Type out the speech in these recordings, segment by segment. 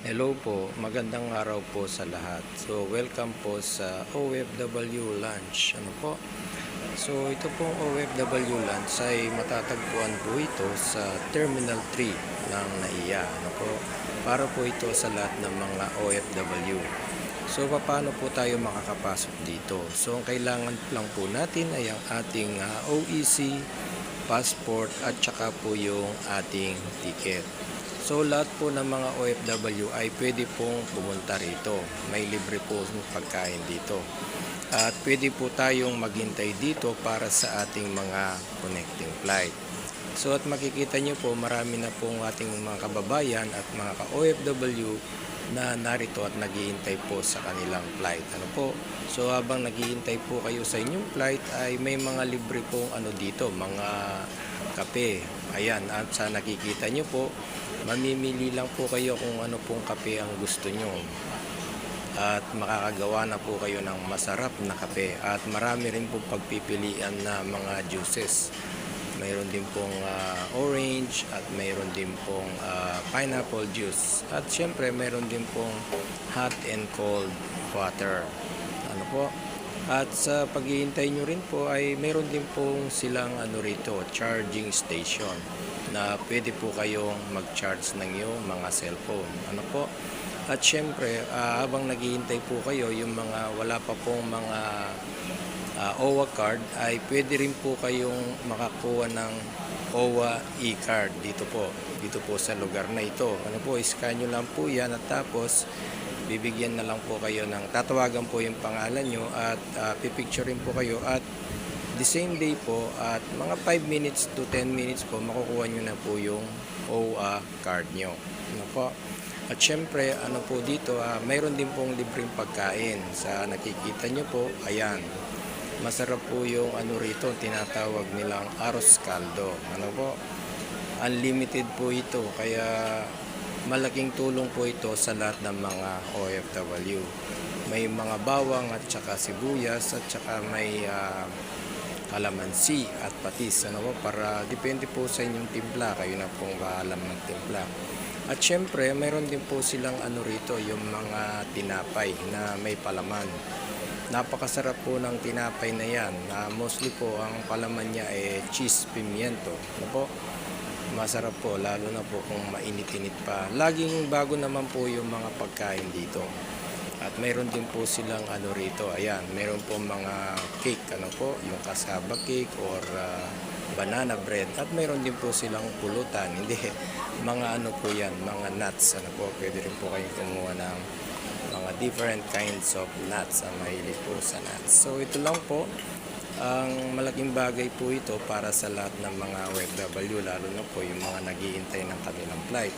Hello po, magandang araw po sa lahat. So, welcome po sa OFW Lunch. Ano po? So, ito pong OFW Lunch ay matatagpuan po ito sa Terminal 3 ng NAIA. Ano po? Para po ito sa lahat ng mga OFW. So, paano po tayo makakapasok dito? So, ang kailangan lang po natin ay ang ating OEC, passport at saka po yung ating ticket. So lahat po ng mga OFW ay pwede pong pumunta rito. May libre po pagkain dito. At pwede po tayong maghintay dito para sa ating mga connecting flight. So at makikita nyo po marami na pong ating mga kababayan at mga ka-OFW na narito at naghihintay po sa kanilang flight. Ano po? So habang naghihintay po kayo sa inyong flight ay may mga libre pong dito, mga kape. Ayan, at sa nakikita nyo po, mamimili lang po kayo kung ano pong kape ang gusto nyo. At makakagawa na po kayo ng masarap na kape. At marami rin po pagpipilian na mga juices. Mayroon din pong orange at mayroon din pong pineapple juice. At syempre mayroon din pong hot and cold water. Ano po? At sa paghihintay nyo rin po ay mayroon din pong silang rito, charging station na pwede po kayong mag-charge ng iyong mga cellphone. Ano po? At syempre, habang naghihintay po kayo, yung mga wala pa pong mga OWA card ay pwede rin po kayong makakuha ng OWA e-card dito po sa lugar na ito. Ano po, iscan nyo lang po yan at tapos bibigyan na lang po kayo ng tatawagan po yung pangalan nyo at pipicturein po kayo at the same day po at mga 5 minutes to 10 minutes po makukuha nyo na po yung OWA card nyo. Ano po? At syempre ano po dito mayroon din pong libreng pagkain sa nakikita nyo po. Ayan, masarap po yung rito tinatawag nilang arroz caldo. Ano po? Unlimited po ito kaya malaking tulong po ito sa lahat ng mga OFW. May mga bawang at saka sibuyas at saka may kalamansi at patis. Ano po? Para depende po sa inyong timpla. Kayo na pong bahala magtimpla. At syempre, mayroon din po silang rito, yung mga tinapay na may palaman. Napakasarap po ng tinapay na yan. Mostly po ang palaman niya ay cheese pimiento. Ano po? Masarap po, lalo na po kung mainit-init pa. Laging bago naman po yung mga pagkain dito. At mayroon din po silang rito. Ayan, mayroon po mga cake, yung cassava cake or banana bread. At mayroon din po silang pulutan. Hindi, mga po yan, mga nuts. Pwede rin po kayong kumuha ng mga different kinds of nuts. Mahilig po sa nuts. So ito lang po. Ang malaking bagay po ito para sa lahat ng mga OFW, lalo na po yung mga naghihintay ng kanilang flight.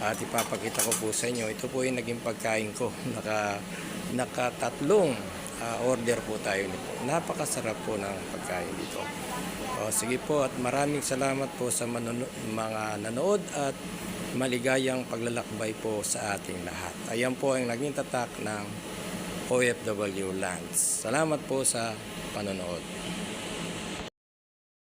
At ipapakita ko po sa inyo, ito po yung naging pagkain ko. Nakatatlong order po tayo nito. Napakasarap po ng pagkain dito. Sige po at maraming salamat po sa mga nanood at maligayang paglalakbay po sa ating lahat. Ayan po ang naging tatak ng OFW Lands. Salamat po sa panonood.